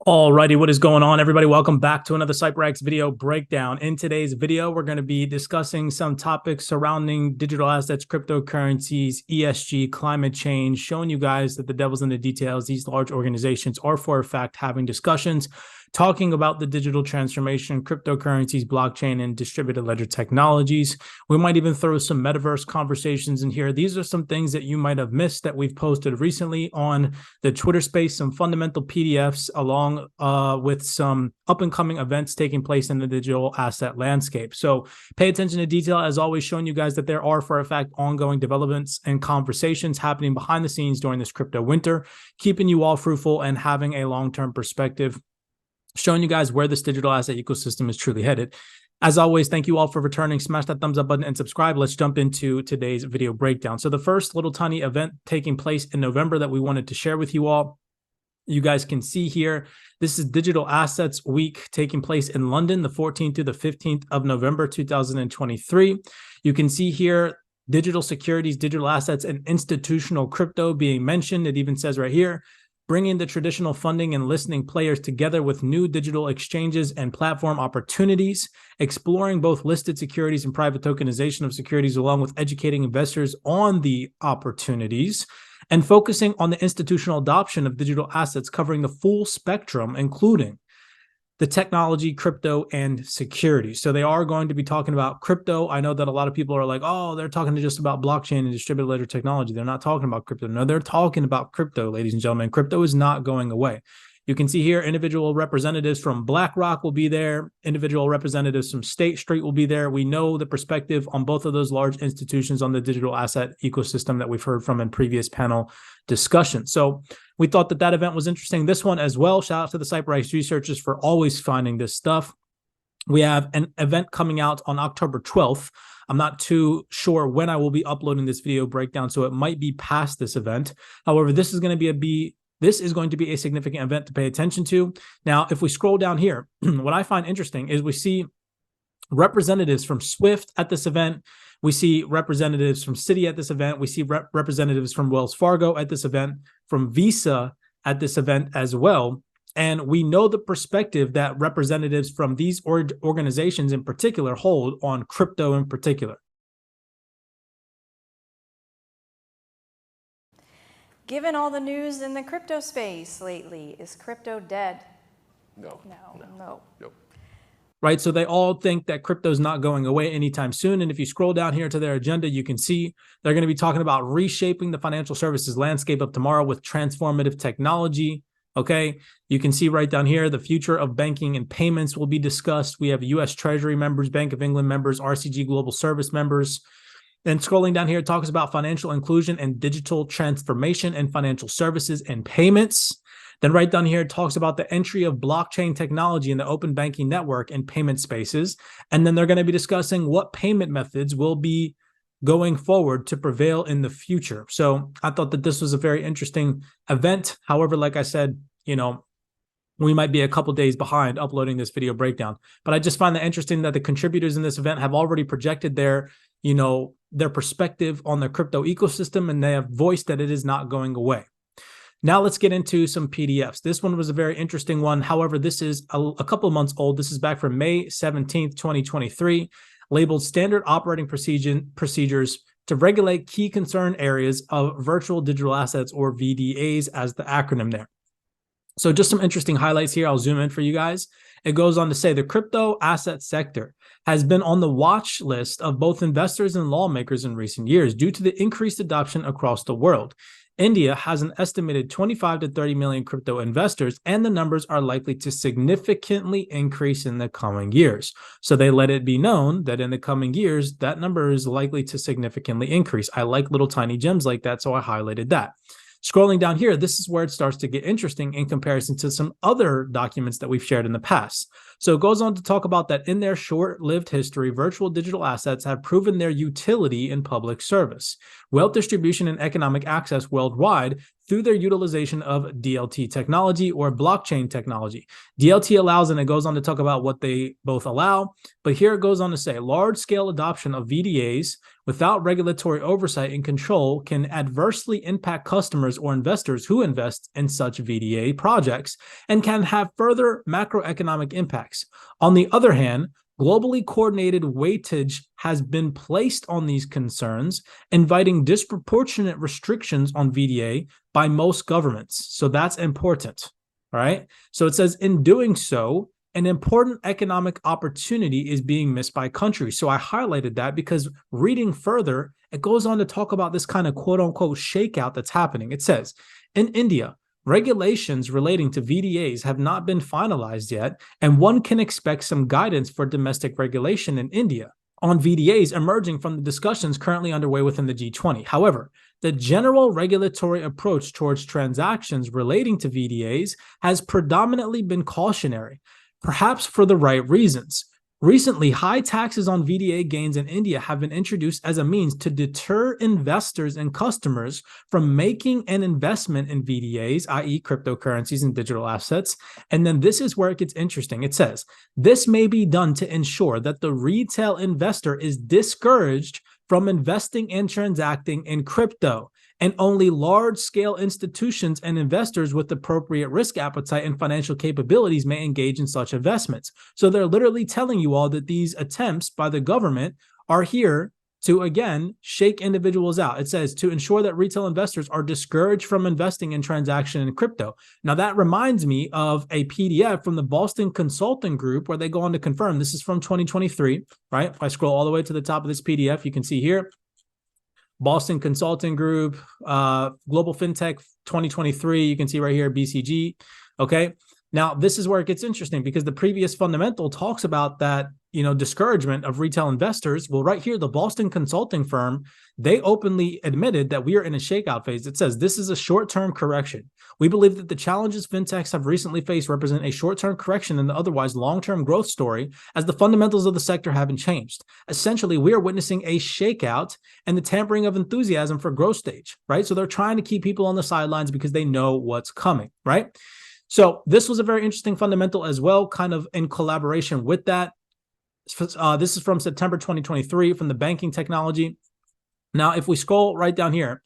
Alrighty, what is going on, everybody? Welcome back to another CYPRX video breakdown. In today's video, we're going to be discussing some topics surrounding digital assets, cryptocurrencies, ESG, climate change, showing you guys that the devil's in the details. These large organizations are, for a fact, having discussions, talking about the digital transformation, cryptocurrencies, blockchain, and distributed ledger technologies. We might even throw some metaverse conversations in here. These are some things that you might have missed that we've posted recently on the Twitter space, some fundamental PDFs along with some up-and-coming events taking place in the digital asset landscape. So pay attention to detail, as always, showing you guys that there are, for a fact, ongoing developments and conversations happening behind the scenes during this crypto winter, keeping you all fruitful and having a long-term perspective, showing you guys where this digital asset ecosystem is truly headed. As always, thank you all for returning. Smash that thumbs up button and subscribe. Let's jump into today's video breakdown. So the first little tiny event taking place in November that we wanted to share with you all, you guys can see here, this is Digital Assets Week taking place in London, the 14th to the 15th of November, 2023. You can see here digital securities, digital assets, and institutional crypto being mentioned. It even says right here, bringing the traditional funding and listening players together with new digital exchanges and platform opportunities, exploring both listed securities and private tokenization of securities, along with educating investors on the opportunities, and focusing on the institutional adoption of digital assets, covering the full spectrum, including the technology, crypto, and security. So they are going to be talking about crypto. I know that a lot of people are like, oh, they're talking just about blockchain and distributed ledger technology. They're not talking about crypto. No, they're talking about crypto, ladies and gentlemen. Crypto is not going away. You can see here, individual representatives from BlackRock will be there. Individual representatives from State Street will be there. We know the perspective on both of those large institutions on the digital asset ecosystem that we've heard from in previous panel discussions. So we thought that that event was interesting. This one as well. Shout out to the CYPRX researchers for always finding this stuff. We have an event coming out on October 12th. I'm not too sure when I will be uploading this video breakdown, so it might be past this event. However, this is going to be a significant event to pay attention to. Now, if we scroll down here, what I find interesting is we see representatives from Swift at this event. We see representatives from Citi at this event. We see representatives from Wells Fargo at this event, from Visa at this event as well. And we know the perspective that representatives from these organizations in particular hold on crypto in particular. Given all the news in the crypto space lately, is crypto dead? No. Nope. Right, so they all think that crypto is not going away anytime soon. And if you scroll down here to their agenda, you can see they're going to be talking about reshaping the financial services landscape of tomorrow with transformative technology. Okay, you can see right down here, the future of banking and payments will be discussed. We have U.S. Treasury members, Bank of England members, RCG Global Service members. Then scrolling down here, it talks about financial inclusion and digital transformation and financial services and payments. Then right down here, it talks about the entry of blockchain technology in the open banking network and payment spaces. And then they're going to be discussing what payment methods will be going forward to prevail in the future. So I thought that this was a very interesting event. However, like I said, we might be a couple days behind uploading this video breakdown. But I just find that interesting that the contributors in this event have already projected their perspective on the crypto ecosystem, and they have voiced that it is not going away. Now let's get into some PDFs. This one was a very interesting one. However, this is a couple of months old. This is back from May 17th, 2023, labeled Standard Operating Procedures to Regulate Key Concern Areas of Virtual Digital Assets, or VDAs as the acronym there. So just some interesting highlights here. I'll zoom in for you guys. It goes on to say the crypto asset sector has been on the watch list of both investors and lawmakers in recent years due to the increased adoption across the world. India has an estimated 25 to 30 million crypto investors, and the numbers are likely to significantly increase in the coming years. So they let it be known that in the coming years, that number is likely to significantly increase. I like little tiny gems like that, so I highlighted that. Scrolling down here, this is where it starts to get interesting in comparison to some other documents that we've shared in the past. So it goes on to talk about that in their short-lived history, virtual digital assets have proven their utility in public service, wealth distribution, and economic access worldwide through their utilization of DLT technology or blockchain technology. DLT allows, and it goes on to talk about what they both allow, but here it goes on to say large-scale adoption of VDAs without regulatory oversight and control can adversely impact customers or investors who invest in such VDA projects and can have further macroeconomic impacts. On the other hand, globally coordinated weightage has been placed on these concerns, inviting disproportionate restrictions on VDA by most governments. So that's important, all right? So it says, in doing so, an important economic opportunity is being missed by countries. So I highlighted that because reading further, it goes on to talk about this kind of quote-unquote shakeout that's happening. It says, in India, regulations relating to VDAs have not been finalized yet, and one can expect some guidance for domestic regulation in India on VDAs emerging from the discussions currently underway within the G20. However, the general regulatory approach towards transactions relating to VDAs has predominantly been cautionary, perhaps for the right reasons. Recently, high taxes on VDA gains in India have been introduced as a means to deter investors and customers from making an investment in VDAs, i.e. cryptocurrencies and digital assets. And then this is where it gets interesting. It says, this may be done to ensure that the retail investor is discouraged from investing and transacting in crypto, and only large-scale institutions and investors with appropriate risk appetite and financial capabilities may engage in such investments. So they're literally telling you all that these attempts by the government are here to, again, shake individuals out. It says to ensure that retail investors are discouraged from investing in transaction in crypto. Now, that reminds me of a PDF from the Boston Consulting Group where they go on to confirm, this is from 2023, right? If I scroll all the way to the top of this PDF, you can see here, Boston Consulting Group, Global FinTech 2023, you can see right here, BCG, okay? Now, this is where it gets interesting because the previous fundamental talks about that, discouragement of retail investors. Well, right here, the Boston Consulting firm, they openly admitted that we are in a shakeout phase. It says, this is a short-term correction. We believe that the challenges fintechs have recently faced represent a short-term correction in the otherwise long-term growth story as the fundamentals of the sector haven't changed. Essentially, we are witnessing a shakeout and the tampering of enthusiasm for growth stage, right? So they're trying to keep people on the sidelines because they know what's coming, right? So this was a very interesting fundamental as well, kind of in collaboration with that. This is from September 2023 from the banking technology. Now, if we scroll right down here,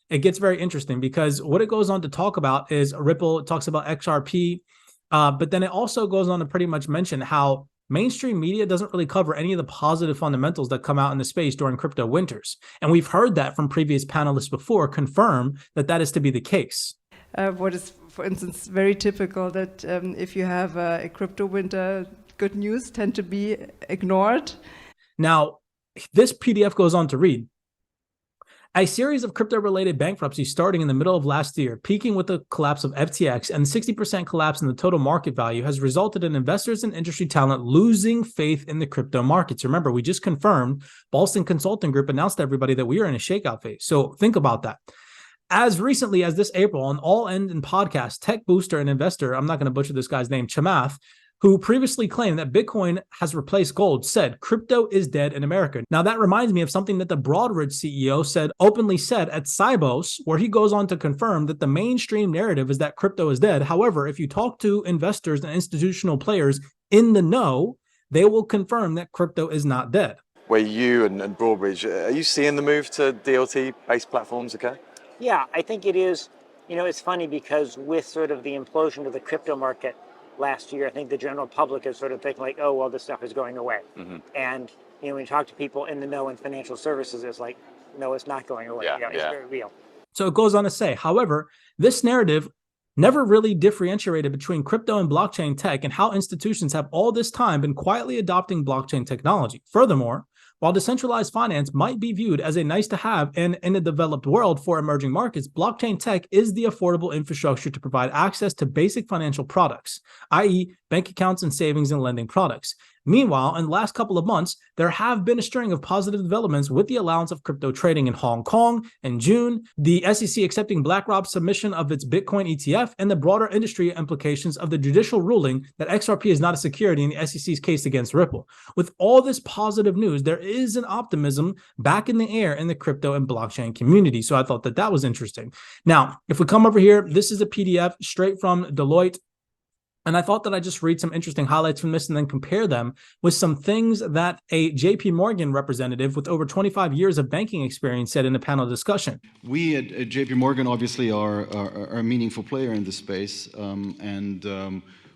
it gets very interesting because what it goes on to talk about is Ripple. It talks about XRP, but then it also goes on to pretty much mention how mainstream media doesn't really cover any of the positive fundamentals that come out in the space during crypto winters. And we've heard that from previous panelists before confirm that that is to be the case. What is, for instance, very typical that if you have a crypto winter, good news tend to be ignored. Now, this PDF goes on to read, a series of crypto-related bankruptcies starting in the middle of last year, peaking with the collapse of FTX and 60% collapse in the total market value has resulted in investors and industry talent losing faith in the crypto markets. Remember, we just confirmed Boston Consulting Group announced to everybody that we are in a shakeout phase. So think about that. As recently as this April, on All End and podcast, tech booster and investor, I'm not going to butcher this guy's name, Chamath, who previously claimed that Bitcoin has replaced gold, said crypto is dead in America. Now, that reminds me of something that the Broadridge CEO openly said at Sibos, where he goes on to confirm that the mainstream narrative is that crypto is dead. However, if you talk to investors and institutional players in the know, they will confirm that crypto is not dead. Where you and Broadridge, are you seeing the move to DLT-based platforms, okay? Yeah, I think it is. It's funny because with sort of the implosion of the crypto market last year, I think the general public is sort of thinking like, oh, well, this stuff is going away. Mm-hmm. And, when you talk to people in the know in financial services, it's like, no, it's not going away. Yeah, it's very real. So it goes on to say, however, this narrative never really differentiated between crypto and blockchain tech and how institutions have all this time been quietly adopting blockchain technology. Furthermore, while decentralized finance might be viewed as a nice to have in a developed world for emerging markets, blockchain tech is the affordable infrastructure to provide access to basic financial products, i.e. bank accounts and savings and lending products. Meanwhile, in the last couple of months, there have been a string of positive developments with the allowance of crypto trading in Hong Kong in June, the SEC accepting BlackRock's submission of its Bitcoin ETF, and the broader industry implications of the judicial ruling that XRP is not a security in the SEC's case against Ripple. With all this positive news, there is an optimism back in the air in the crypto and blockchain community. So I thought that that was interesting. Now, if we come over here, this is a PDF straight from Deloitte. And I thought that I'd just read some interesting highlights from this and then compare them with some things that a JP Morgan representative with over 25 years of banking experience said in a panel discussion. We at JP Morgan obviously are a meaningful player in this space,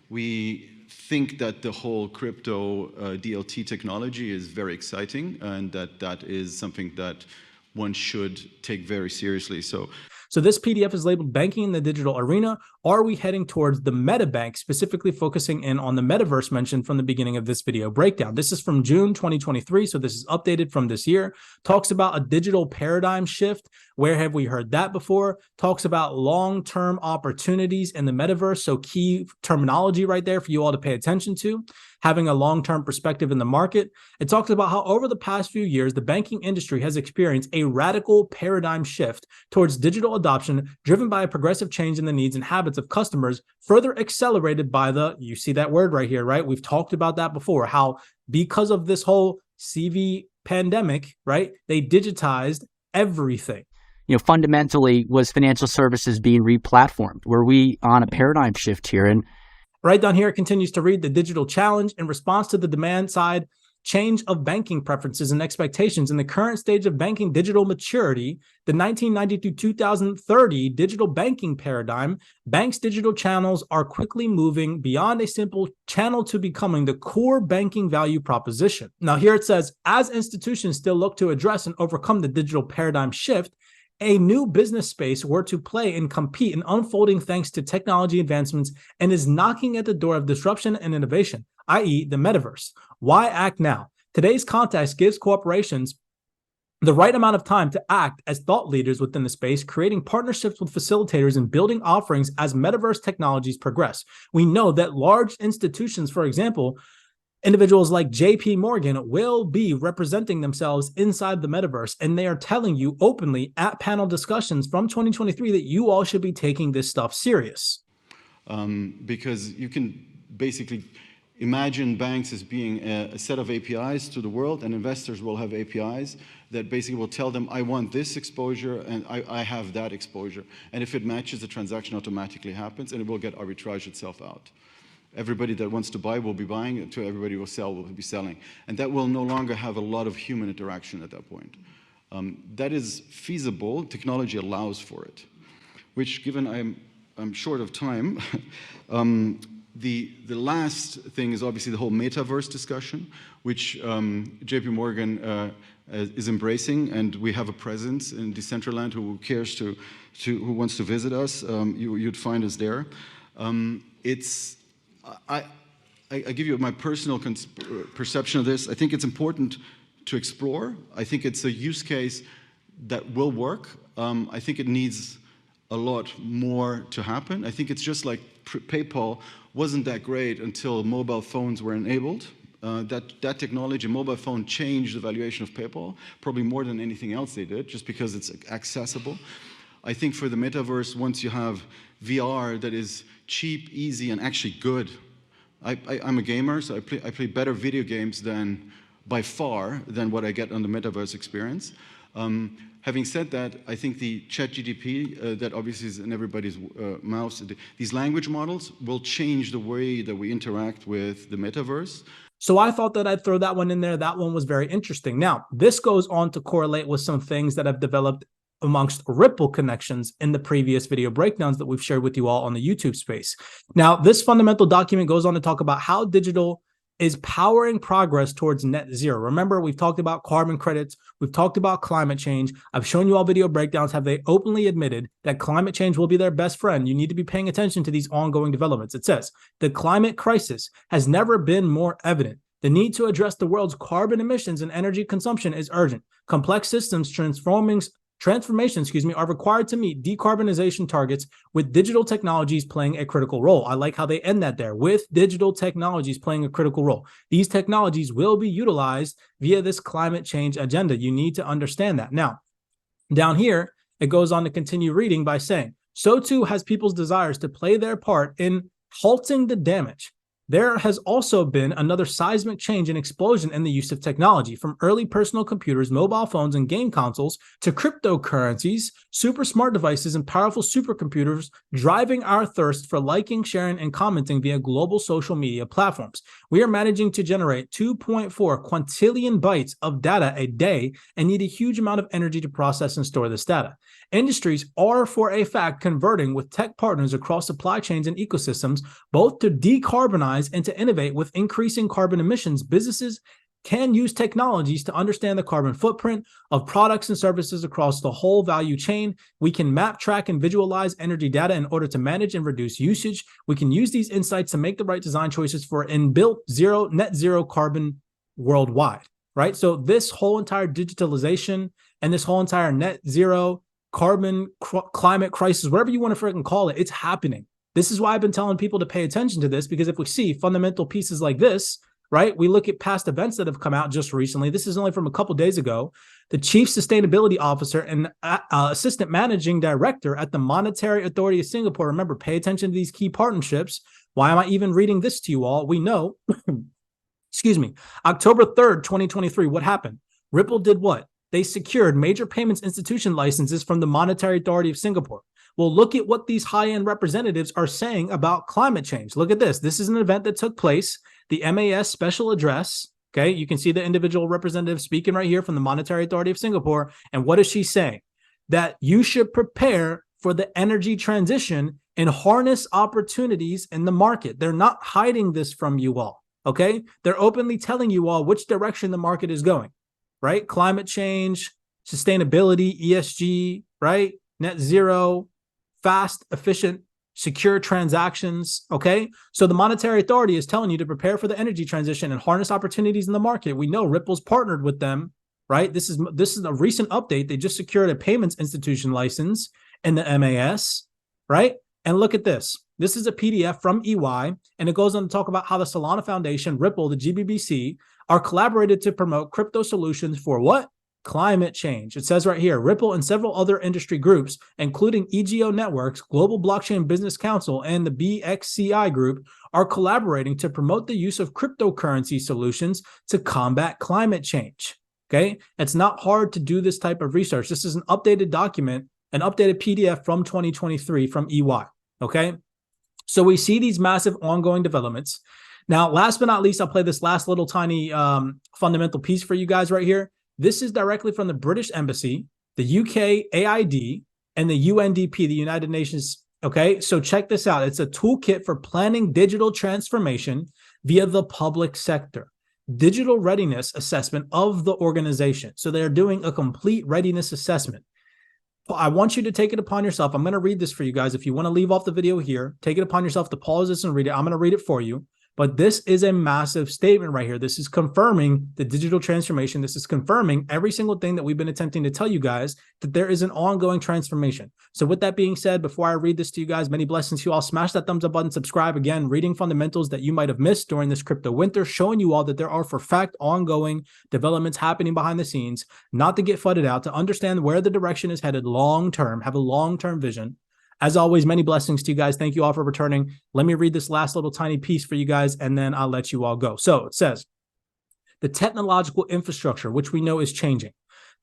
we think that the whole crypto DLT technology is very exciting, and that is something that one should take very seriously. So this PDF is labeled Banking in the Digital Arena. Are we heading towards the meta bank, specifically focusing in on the metaverse mentioned from the beginning of this video breakdown? This is from June 2023, so this is updated from this year. Talks about a digital paradigm shift. Where have we heard that before? Talks about long-term opportunities in the metaverse, so key terminology right there for you all to pay attention to. Having a long-term perspective in the market. It talks about how over the past few years, the banking industry has experienced a radical paradigm shift towards digital adoption, driven by a progressive change in the needs and habits of customers, further accelerated by you see that word right here, right? We've talked about that before, how because of this whole CV pandemic, right, they digitized everything. Fundamentally, was financial services being replatformed? Were we on a paradigm shift here? And right down here, it continues to read the digital challenge in response to the demand side change of banking preferences and expectations in the current stage of banking digital maturity, the 1990 to 2030 digital banking paradigm. Banks' digital channels are quickly moving beyond a simple channel to becoming the core banking value proposition. Now here it says, as institutions still look to address and overcome the digital paradigm shift, a new business space were to play and compete in unfolding thanks to technology advancements and is knocking at the door of disruption and innovation, i.e. the metaverse. Why act now? Today's context gives corporations the right amount of time to act as thought leaders within the space, creating partnerships with facilitators and building offerings as metaverse technologies progress. We know that large institutions, for example, individuals like JP Morgan will be representing themselves inside the metaverse, and they are telling you openly at panel discussions from 2023 that you all should be taking this stuff serious. Because you can basically imagine banks as being a set of APIs to the world, and investors will have APIs that basically will tell them, I want this exposure and I have that exposure. And if it matches, the transaction automatically happens and it will get arbitrage itself out. Everybody that wants to buy will be buying, and everybody who will sell will be selling. And that will no longer have a lot of human interaction at that point. That is feasible. Technology allows for it, which, given I'm short of time, the last thing is obviously the whole metaverse discussion, which JP Morgan is embracing, and we have a presence in Decentraland. Who cares who wants to visit us, you'd find us there. I give you my personal perception of this. I think it's important to explore. I think it's a use case that will work. I think it needs a lot more to happen. I think it's just like PayPal wasn't that great until mobile phones were enabled. That technology, mobile phone, changed the valuation of PayPal, probably more than anything else they did, just because it's accessible. I think for the metaverse, once you have VR that is cheap, easy, and actually good. I'm a gamer, so I play better video games by far than what I get on the metaverse experience. Having said that, I think the ChatGPT that obviously is in everybody's mouths, these language models will change the way that we interact with the metaverse. So I thought that I'd throw that one in there. That one was very interesting. Now, this goes on to correlate with some things that have developed amongst Ripple connections in the previous video breakdowns that we've shared with you all on the YouTube space. Now, this fundamental document goes on to talk about how digital is powering progress towards net zero. Remember, we've talked about carbon credits. We've talked about climate change. I've shown you all video breakdowns. Have they openly admitted that climate change will be their best friend? You need to be paying attention to these ongoing developments. It says, the climate crisis has never been more evident. The need to address the world's carbon emissions and energy consumption is urgent. Complex systems transforming are required to meet decarbonization targets with digital technologies playing a critical role. I like how they end that there, with digital technologies playing a critical role. These technologies will be utilized via this climate change agenda. You need to understand that. Now, down here, it goes on to continue reading by saying, so too has people's desires to play their part in halting the damage. There has also been another seismic change and explosion in the use of technology, from early personal computers, mobile phones, and game consoles to cryptocurrencies, super smart devices, and powerful supercomputers, driving our thirst for liking, sharing, and commenting via global social media platforms. We are managing to generate 2.4 quintillion bytes of data a day and need a huge amount of energy to process and store this data. Industries are, for a fact, converting with tech partners across supply chains and ecosystems, both to decarbonize and to innovate with increasing carbon emissions. Businesses can use technologies to understand the carbon footprint of products and services across the whole value chain. We can map, track, and visualize energy data in order to manage and reduce usage. We can use these insights to make the right design choices for inbuilt net zero carbon worldwide, right? So this whole entire digitalization and this whole entire net zero carbon climate crisis, whatever you want to freaking call it, it's happening. This is why I've been telling people to pay attention to this, because if we see fundamental pieces like this, right, we look at past events that have come out just recently. This is only from a couple days ago. The chief sustainability officer and assistant managing director at the Monetary Authority of Singapore. Remember, pay attention to these key partnerships. Why am I even reading this to you all? We know, excuse me, October 3rd, 2023, what happened? Ripple did what? They secured major payments institution licenses from the Monetary Authority of Singapore. Well, look at what these high-end representatives are saying about climate change. Look at this. This is an event that took place, the MAS special address. Okay, you can see the individual representative speaking right here from the Monetary Authority of Singapore. And what is she saying? That you should prepare for the energy transition and harness opportunities in the market. They're not hiding this from you all. Okay, they're openly telling you all which direction the market is going, right? Climate change, sustainability, ESG, right? Net zero, fast, efficient, secure transactions, okay? So the Monetary Authority is telling you to prepare for the energy transition and harness opportunities in the market. We know Ripple's partnered with them, right? This is a recent update. They just secured a payments institution license in the MAS, right? And look at this. This is a PDF from EY, and it goes on to talk about how the Solana Foundation, Ripple, the GBBC, are collaborated to promote crypto solutions for what? Climate change. It says right here, Ripple and several other industry groups, including EGO Networks, Global Blockchain Business Council, and the BXCI Group, are collaborating to promote the use of cryptocurrency solutions to combat climate change. Okay, it's not hard to do this type of research. This is an updated document, an updated PDF from 2023 from EY. Okay, so we see these massive ongoing developments. Now, last but not least, I'll play this last little tiny fundamental piece for you guys right here. This is directly from the British Embassy, the UK AID, and the UNDP, the United Nations. Okay, so check this out. It's a toolkit for planning digital transformation via the public sector. Digital readiness assessment of the organization. So they're doing a complete readiness assessment. I want you to take it upon yourself. I'm going to read this for you guys. If you want to leave off the video here, take it upon yourself to pause this and read it. I'm going to read it for you. But this is a massive statement right here. This is confirming the digital transformation. This is confirming every single thing that we've been attempting to tell you guys, that there is an ongoing transformation. So with that being said, before I read this to you guys, many blessings to you all. Smash that thumbs up button, subscribe. Again, reading fundamentals that you might have missed during this crypto winter, showing you all that there are for fact ongoing developments happening behind the scenes, not to get flooded out, to understand where the direction is headed long-term, have a long-term vision. As always, many blessings to you guys. Thank you all for returning. Let me read this last little tiny piece for you guys, and then I'll let you all go. So it says, the technological infrastructure, which we know is changing.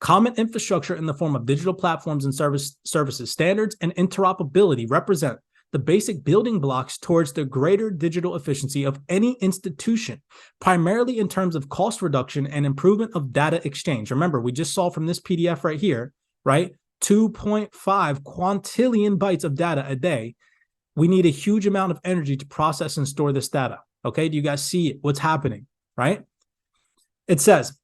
Common infrastructure in the form of digital platforms and services, standards, and interoperability represent the basic building blocks towards the greater digital efficiency of any institution, primarily in terms of cost reduction and improvement of data exchange. Remember, we just saw from this PDF right here, right? 2.5 quintillion bytes of data a day. We need a huge amount of energy to process and store this data. Okay, do you guys see what's happening, right? It says,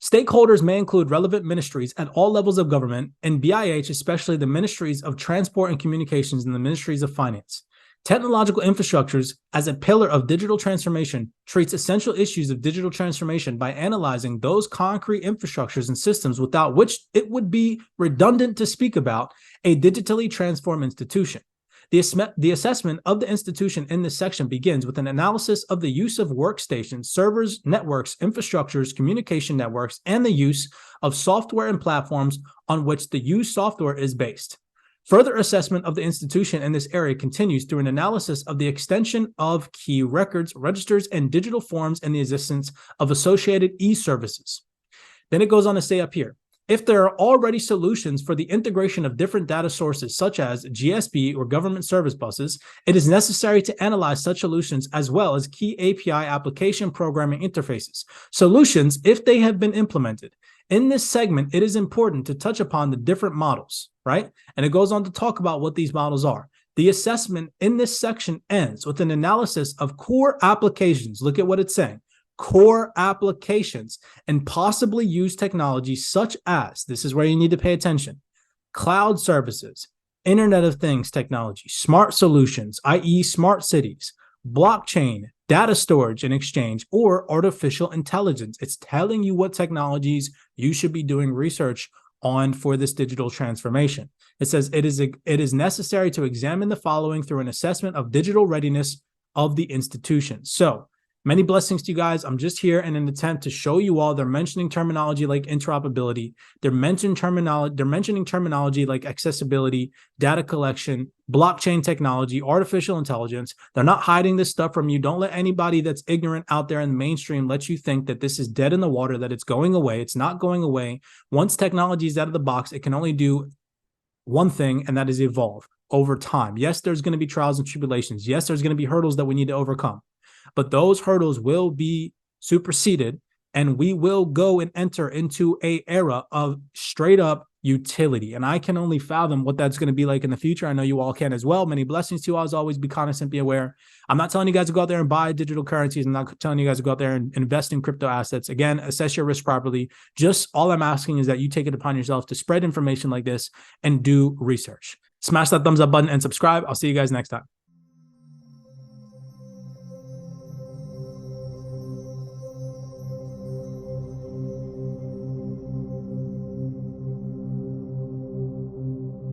stakeholders may include relevant ministries at all levels of government, and BIH, especially the ministries of transport and communications and the ministries of finance. Technological infrastructures as a pillar of digital transformation treats essential issues of digital transformation by analyzing those concrete infrastructures and systems without which it would be redundant to speak about a digitally transformed institution. The assessment of the institution in this section begins with an analysis of the use of workstations, servers, networks, infrastructures, communication networks, and the use of software and platforms on which the used software is based. Further assessment of the institution in this area continues through an analysis of the extension of key records, registers, and digital forms and the existence of associated e-services. Then it goes on to say up here, if there are already solutions for the integration of different data sources such as GSB or government service buses, it is necessary to analyze such solutions as well as key API application programming interfaces. Solutions, if they have been implemented. In this segment, it is important to touch upon the different models, right? And it goes on to talk about what these models are. The assessment in this section ends with an analysis of core applications. Look at what it's saying. Core applications and possibly used technologies such as, this is where you need to pay attention, cloud services, Internet of Things technology, smart solutions, i.e. smart cities, blockchain, data storage and exchange, or artificial intelligence. It's telling you what technologies you should be doing research on for this digital transformation. It says it is necessary to examine the following through an assessment of digital readiness of the institution. So many blessings to you guys. I'm just here in an attempt to show you all. They're mentioning terminology like interoperability. They're mentioning terminology like accessibility, data collection, blockchain technology, artificial intelligence. They're not hiding this stuff from you. Don't let anybody that's ignorant out there in the mainstream let you think that this is dead in the water, that it's going away. It's not going away. Once technology is out of the box, it can only do one thing, and that is evolve over time. Yes, there's going to be trials and tribulations. Yes, there's going to be hurdles that we need to overcome. But those hurdles will be superseded, and we will go and enter into an era of straight up utility. And I can only fathom what that's going to be like in the future. I know you all can as well. Many blessings to you all. As always, be cognizant, be aware. I'm not telling you guys to go out there and buy digital currencies. I'm not telling you guys to go out there and invest in crypto assets. Again, assess your risk properly. Just all I'm asking is that you take it upon yourself to spread information like this and do research. Smash that thumbs up button and subscribe. I'll see you guys next time.